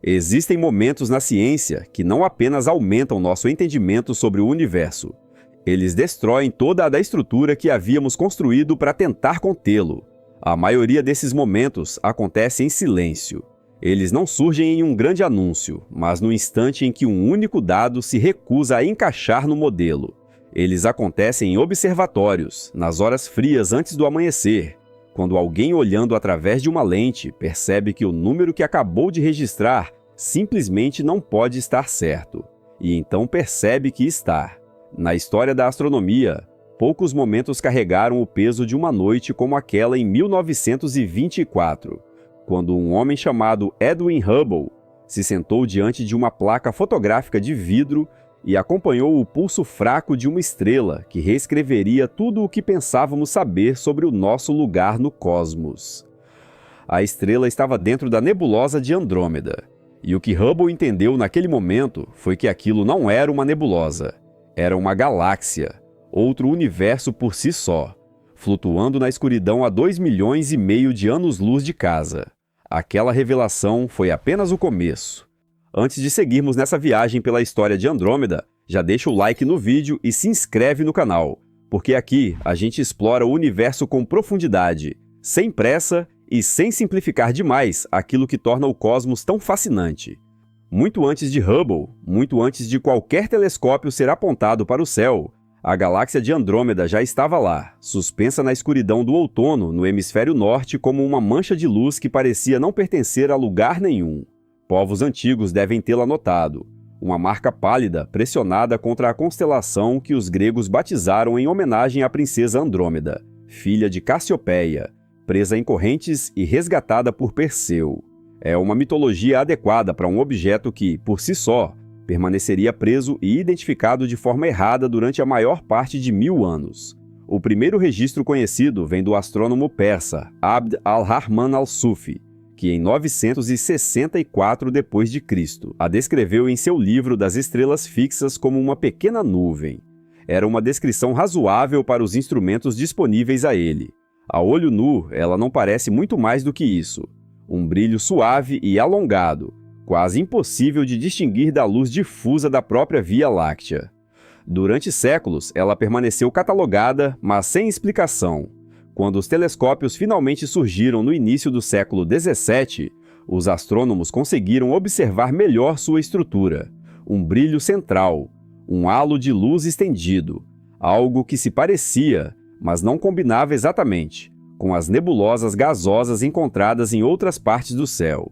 Existem momentos na ciência que não apenas aumentam nosso entendimento sobre o universo. Eles destroem toda a estrutura que havíamos construído para tentar contê-lo. A maioria desses momentos acontece em silêncio. Eles não surgem em um grande anúncio, mas no instante em que um único dado se recusa a encaixar no modelo. Eles acontecem em observatórios, nas horas frias antes do amanhecer, quando alguém olhando através de uma lente percebe que o número que acabou de registrar simplesmente não pode estar certo, e então percebe que está. Na história da astronomia, poucos momentos carregaram o peso de uma noite como aquela em 1924, quando um homem chamado Edwin Hubble se sentou diante de uma placa fotográfica de vidro e acompanhou o pulso fraco de uma estrela que reescreveria tudo o que pensávamos saber sobre o nosso lugar no cosmos. A estrela estava dentro da nebulosa de Andrômeda, e o que Hubble entendeu naquele momento foi que aquilo não era uma nebulosa, era uma galáxia, outro universo por si só, flutuando na escuridão a 2,5 milhões de anos-luz de casa. Aquela revelação foi apenas o começo. Antes de seguirmos nessa viagem pela história de Andrômeda, já deixa o like no vídeo e se inscreve no canal, porque aqui a gente explora o universo com profundidade, sem pressa e sem simplificar demais aquilo que torna o cosmos tão fascinante. Muito antes de Hubble, muito antes de qualquer telescópio ser apontado para o céu, a galáxia de Andrômeda já estava lá, suspensa na escuridão do outono no hemisfério norte como uma mancha de luz que parecia não pertencer a lugar nenhum. Povos antigos devem tê-la notado, uma marca pálida pressionada contra a constelação que os gregos batizaram em homenagem à princesa Andrômeda, filha de Cassiopeia, presa em correntes e resgatada por Perseu. É uma mitologia adequada para um objeto que, por si só, permaneceria preso e identificado de forma errada durante a maior parte de 1000 anos. O primeiro registro conhecido vem do astrônomo persa Abd al-Rahman al-Sufi, que em 964 d.C. a descreveu em seu livro das estrelas fixas como uma pequena nuvem. Era uma descrição razoável para os instrumentos disponíveis a ele. A olho nu, ela não parece muito mais do que isso. Um brilho suave e alongado, quase impossível de distinguir da luz difusa da própria Via Láctea. Durante séculos, ela permaneceu catalogada, mas sem explicação. Quando os telescópios finalmente surgiram no início do século XVII, os astrônomos conseguiram observar melhor sua estrutura. Um brilho central, um halo de luz estendido, algo que se parecia, mas não combinava exatamente, com as nebulosas gasosas encontradas em outras partes do céu.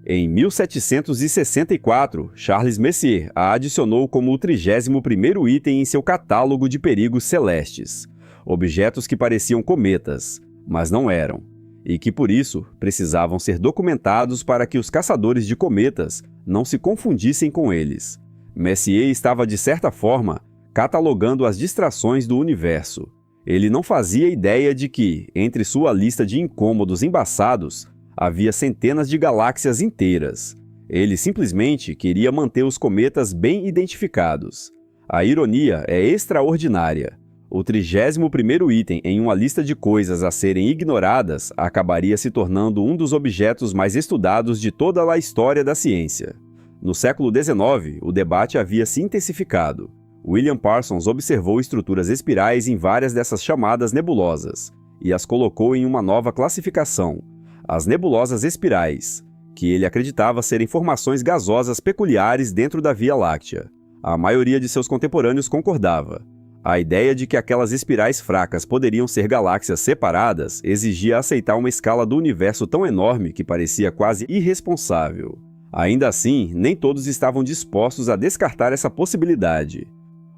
Em 1764, Charles Messier a adicionou como o 31º item em seu catálogo de perigos celestes. Objetos que pareciam cometas, mas não eram, e que por isso precisavam ser documentados para que os caçadores de cometas não se confundissem com eles. Messier estava, de certa forma, catalogando as distrações do universo. Ele não fazia ideia de que, entre sua lista de incômodos embaçados, havia centenas de galáxias inteiras. Ele simplesmente queria manter os cometas bem identificados. A ironia é extraordinária. O 31º item em uma lista de coisas a serem ignoradas acabaria se tornando um dos objetos mais estudados de toda a história da ciência. No século XIX, o debate havia se intensificado. William Parsons observou estruturas espirais em várias dessas chamadas nebulosas e as colocou em uma nova classificação, as nebulosas espirais, que ele acreditava serem formações gasosas peculiares dentro da Via Láctea. A maioria de seus contemporâneos concordava. A ideia de que aquelas espirais fracas poderiam ser galáxias separadas exigia aceitar uma escala do universo tão enorme que parecia quase irresponsável. Ainda assim, nem todos estavam dispostos a descartar essa possibilidade.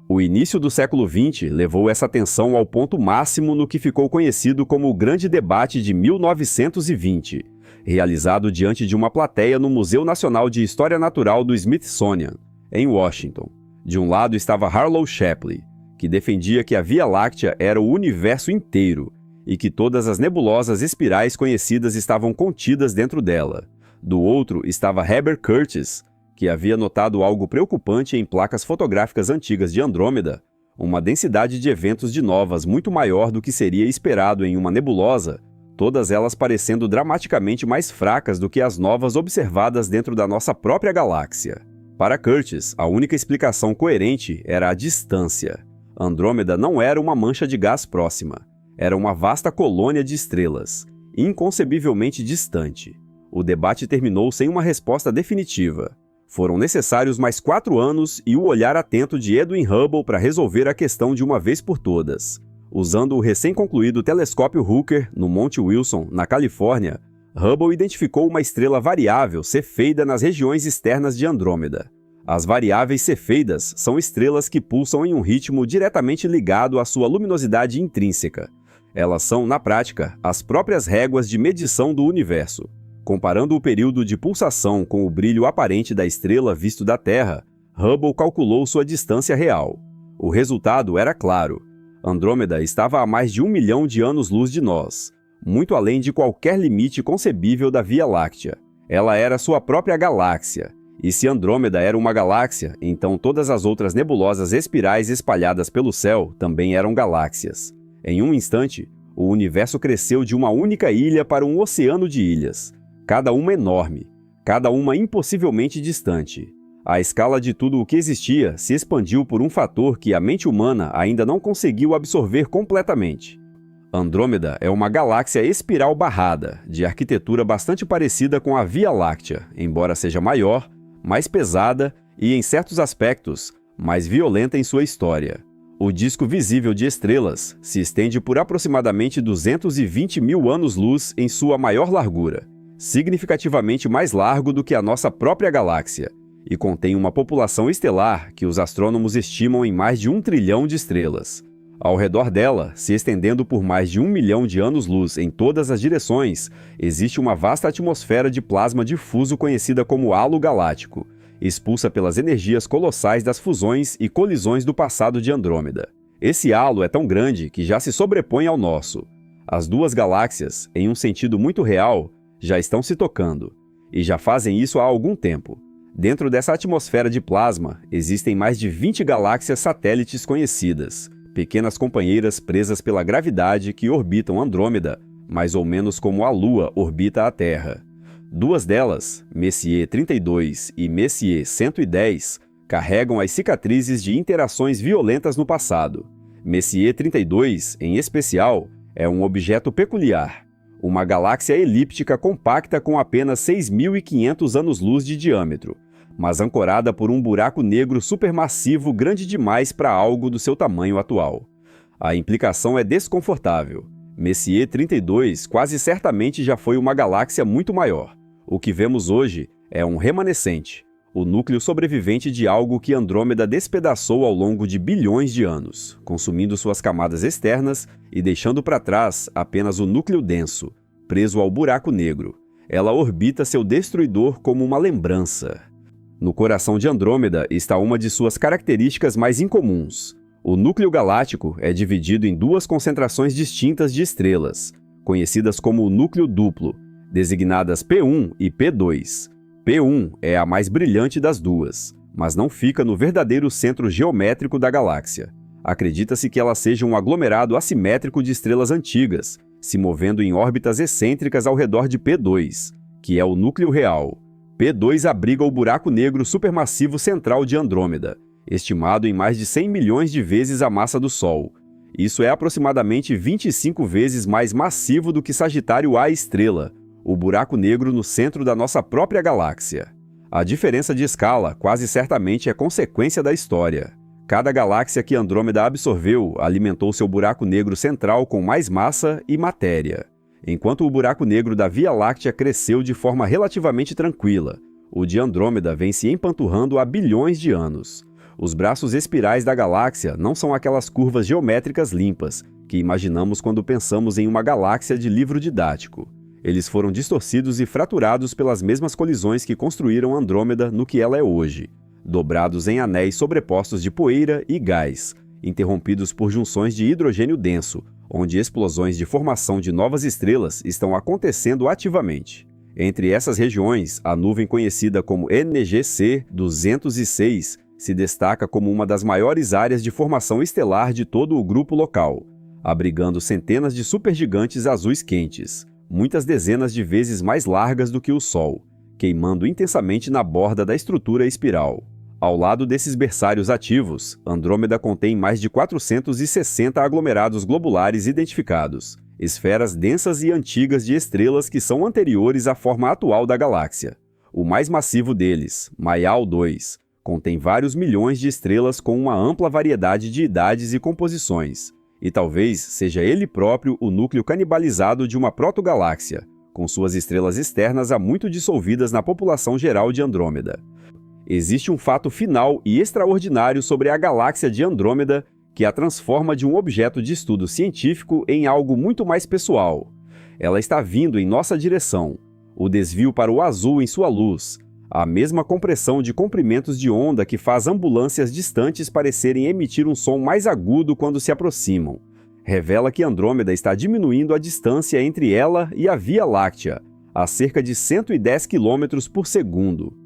O início do século XX levou essa tensão ao ponto máximo no que ficou conhecido como o Grande Debate de 1920, realizado diante de uma plateia no Museu Nacional de História Natural do Smithsonian, em Washington. De um lado estava Harlow Shapley, que defendia que a Via Láctea era o universo inteiro e que todas as nebulosas espirais conhecidas estavam contidas dentro dela. Do outro estava Heber Curtis, que havia notado algo preocupante em placas fotográficas antigas de Andrômeda, uma densidade de eventos de novas muito maior do que seria esperado em uma nebulosa, todas elas parecendo dramaticamente mais fracas do que as novas observadas dentro da nossa própria galáxia. Para Curtis, a única explicação coerente era a distância. Andrômeda não era uma mancha de gás próxima, era uma vasta colônia de estrelas, inconcebivelmente distante. O debate terminou sem uma resposta definitiva. Foram necessários mais 4 anos e o olhar atento de Edwin Hubble para resolver a questão de uma vez por todas. Usando o recém-concluído telescópio Hooker, no Monte Wilson, na Califórnia, Hubble identificou uma estrela variável cefeida nas regiões externas de Andrômeda. As variáveis cefeidas são estrelas que pulsam em um ritmo diretamente ligado à sua luminosidade intrínseca. Elas são, na prática, as próprias réguas de medição do universo. Comparando o período de pulsação com o brilho aparente da estrela visto da Terra, Hubble calculou sua distância real. O resultado era claro. Andrômeda estava a mais de 1 milhão de anos-luz de nós, muito além de qualquer limite concebível da Via Láctea. Ela era sua própria galáxia, e se Andrômeda era uma galáxia, então todas as outras nebulosas espirais espalhadas pelo céu também eram galáxias. Em um instante, o universo cresceu de uma única ilha para um oceano de ilhas, cada uma enorme, cada uma impossivelmente distante. A escala de tudo o que existia se expandiu por um fator que a mente humana ainda não conseguiu absorver completamente. Andrômeda é uma galáxia espiral barrada, de arquitetura bastante parecida com a Via Láctea, embora seja maior, mais pesada e, em certos aspectos, mais violenta em sua história. O disco visível de estrelas se estende por aproximadamente 220 mil anos-luz em sua maior largura, significativamente mais largo do que a nossa própria galáxia, e contém uma população estelar que os astrônomos estimam em mais de 1 trilhão de estrelas. Ao redor dela, se estendendo por mais de 1 milhão de anos-luz em todas as direções, existe uma vasta atmosfera de plasma difuso conhecida como halo galáctico, expulsa pelas energias colossais das fusões e colisões do passado de Andrômeda. Esse halo é tão grande que já se sobrepõe ao nosso. As duas galáxias, em um sentido muito real, já estão se tocando, e já fazem isso há algum tempo. Dentro dessa atmosfera de plasma, existem mais de 20 galáxias satélites conhecidas, pequenas companheiras presas pela gravidade que orbitam Andrômeda, mais ou menos como a Lua orbita a Terra. 2 delas, Messier 32 e Messier 110, carregam as cicatrizes de interações violentas no passado. Messier 32, em especial, é um objeto peculiar, uma galáxia elíptica compacta com apenas 6.500 anos-luz de diâmetro, mas ancorada por um buraco negro supermassivo grande demais para algo do seu tamanho atual. A implicação é desconfortável. Messier 32 quase certamente já foi uma galáxia muito maior. O que vemos hoje é um remanescente, o núcleo sobrevivente de algo que Andrômeda despedaçou ao longo de bilhões de anos, consumindo suas camadas externas e deixando para trás apenas o núcleo denso, preso ao buraco negro. Ela orbita seu destruidor como uma lembrança. No coração de Andrômeda está uma de suas características mais incomuns. O núcleo galáctico é dividido em 2 concentrações distintas de estrelas, conhecidas como o núcleo duplo, designadas P1 e P2. P1 é a mais brilhante das duas, mas não fica no verdadeiro centro geométrico da galáxia. Acredita-se que ela seja um aglomerado assimétrico de estrelas antigas, se movendo em órbitas excêntricas ao redor de P2, que é o núcleo real. P2 abriga o buraco negro supermassivo central de Andrômeda, estimado em mais de 100 milhões de vezes a massa do Sol. Isso é aproximadamente 25 vezes mais massivo do que Sagitário A estrela, o buraco negro no centro da nossa própria galáxia. A diferença de escala quase certamente é consequência da história. Cada galáxia que Andrômeda absorveu alimentou seu buraco negro central com mais massa e matéria. Enquanto o buraco negro da Via Láctea cresceu de forma relativamente tranquila, o de Andrômeda vem se empanturrando há bilhões de anos. Os braços espirais da galáxia não são aquelas curvas geométricas limpas que imaginamos quando pensamos em uma galáxia de livro didático. Eles foram distorcidos e fraturados pelas mesmas colisões que construíram Andrômeda no que ela é hoje, dobrados em anéis sobrepostos de poeira e gás, interrompidos por junções de hidrogênio denso, onde explosões de formação de novas estrelas estão acontecendo ativamente. Entre essas regiões, a nuvem conhecida como NGC 206 se destaca como uma das maiores áreas de formação estelar de todo o grupo local. abrigando centenas de supergigantes azuis quentes, muitas dezenas de vezes mais largas do que o Sol, queimando intensamente na borda da estrutura espiral. Ao lado desses berçários ativos, Andrômeda contém mais de 460 aglomerados globulares identificados, esferas densas e antigas de estrelas que são anteriores à forma atual da galáxia. O mais massivo deles, Mayael 2, contém vários milhões de estrelas com uma ampla variedade de idades e composições, e talvez seja ele próprio o núcleo canibalizado de uma protogaláxia, com suas estrelas externas há muito dissolvidas na população geral de Andrômeda. Existe um fato final e extraordinário sobre a galáxia de Andrômeda que a transforma de um objeto de estudo científico em algo muito mais pessoal. Ela está vindo em nossa direção. O desvio para o azul em sua luz, a mesma compressão de comprimentos de onda que faz ambulâncias distantes parecerem emitir um som mais agudo quando se aproximam, revela que Andrômeda está diminuindo a distância entre ela e a Via Láctea, a cerca de 110 km por segundo.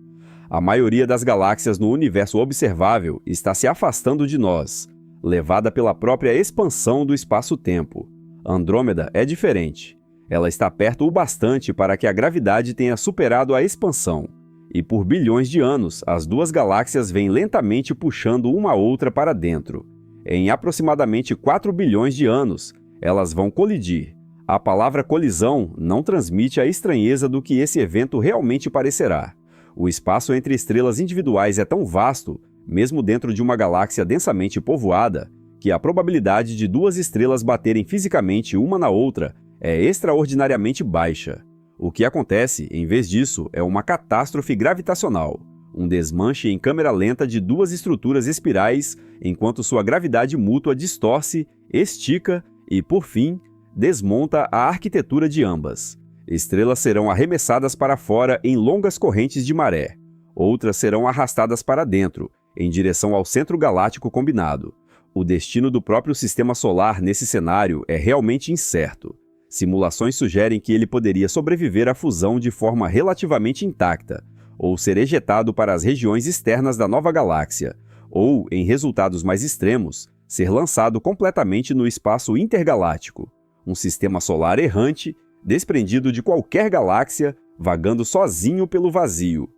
A maioria das galáxias no universo observável está se afastando de nós, levada pela própria expansão do espaço-tempo. Andrômeda é diferente. Ela está perto o bastante para que a gravidade tenha superado a expansão, e por bilhões de anos as duas galáxias vêm lentamente puxando uma outra para dentro. Em aproximadamente 4 bilhões de anos, elas vão colidir. A palavra colisão não transmite a estranheza do que esse evento realmente parecerá. O espaço entre estrelas individuais é tão vasto, mesmo dentro de uma galáxia densamente povoada, que a probabilidade de duas estrelas baterem fisicamente uma na outra é extraordinariamente baixa. O que acontece, em vez disso, é uma catástrofe gravitacional, um desmanche em câmera lenta de duas estruturas espirais, enquanto sua gravidade mútua distorce, estica e, por fim, desmonta a arquitetura de ambas. Estrelas serão arremessadas para fora em longas correntes de maré. Outras serão arrastadas para dentro, em direção ao centro galáctico combinado. O destino do próprio sistema solar nesse cenário é realmente incerto. Simulações sugerem que ele poderia sobreviver à fusão de forma relativamente intacta, ou ser ejetado para as regiões externas da nova galáxia, ou, em resultados mais extremos, ser lançado completamente no espaço intergaláctico, um sistema solar errante, desprendido de qualquer galáxia, vagando sozinho pelo vazio.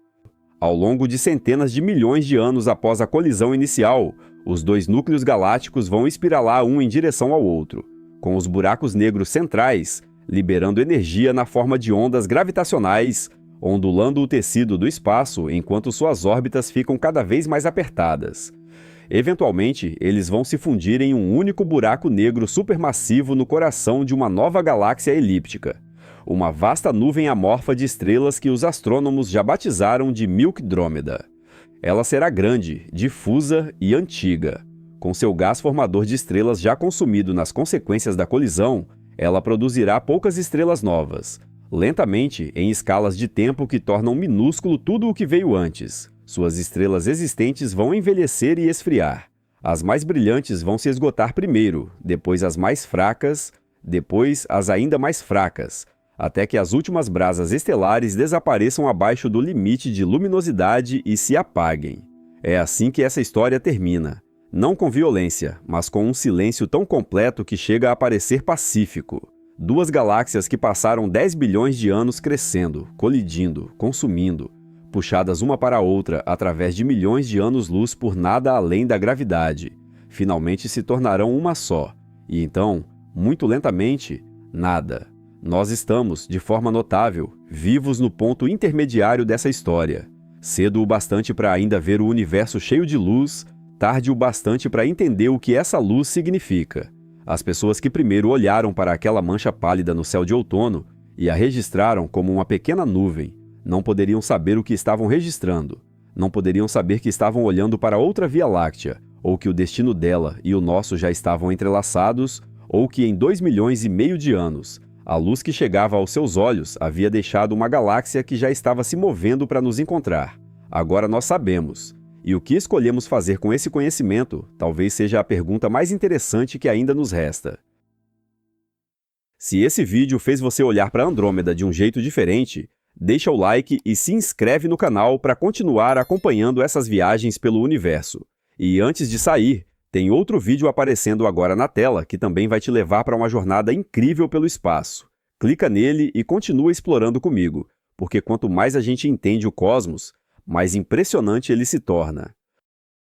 Ao longo de centenas de milhões de anos após a colisão inicial, os dois núcleos galácticos vão espiralar um em direção ao outro, com os buracos negros centrais liberando energia na forma de ondas gravitacionais, ondulando o tecido do espaço enquanto suas órbitas ficam cada vez mais apertadas. Eventualmente, eles vão se fundir em um único buraco negro supermassivo no coração de uma nova galáxia elíptica, uma vasta nuvem amorfa de estrelas que os astrônomos já batizaram de Milkdrômeda. Ela será grande, difusa e antiga. Com seu gás formador de estrelas já consumido nas consequências da colisão, ela produzirá poucas estrelas novas, lentamente em escalas de tempo que tornam minúsculo tudo o que veio antes. Suas estrelas existentes vão envelhecer e esfriar. As mais brilhantes vão se esgotar primeiro, depois as mais fracas, depois as ainda mais fracas, até que as últimas brasas estelares desapareçam abaixo do limite de luminosidade e se apaguem. É assim que essa história termina. Não com violência, mas com um silêncio tão completo que chega a parecer pacífico. Duas galáxias que passaram 10 bilhões de anos crescendo, colidindo, consumindo, puxadas uma para a outra através de milhões de anos-luz por nada além da gravidade, finalmente se tornarão uma só. E então, muito lentamente, nada. Nós estamos, de forma notável, vivos no ponto intermediário dessa história. Cedo o bastante para ainda ver o universo cheio de luz, tarde o bastante para entender o que essa luz significa. As pessoas que primeiro olharam para aquela mancha pálida no céu de outono e a registraram como uma pequena nuvem, não poderiam saber o que estavam registrando. Não poderiam saber que estavam olhando para outra Via Láctea, ou que o destino dela e o nosso já estavam entrelaçados, ou que em 2,5 milhões de anos, a luz que chegava aos seus olhos havia deixado uma galáxia que já estava se movendo para nos encontrar. Agora nós sabemos. E o que escolhemos fazer com esse conhecimento talvez seja a pergunta mais interessante que ainda nos resta. Se esse vídeo fez você olhar para Andrômeda de um jeito diferente, deixa o like e se inscreve no canal para continuar acompanhando essas viagens pelo universo. E antes de sair, Tem outro vídeo aparecendo agora na tela que também vai te levar para uma jornada incrível pelo espaço. Clica nele e continua explorando comigo, porque quanto mais a gente entende o cosmos, mais impressionante ele se torna.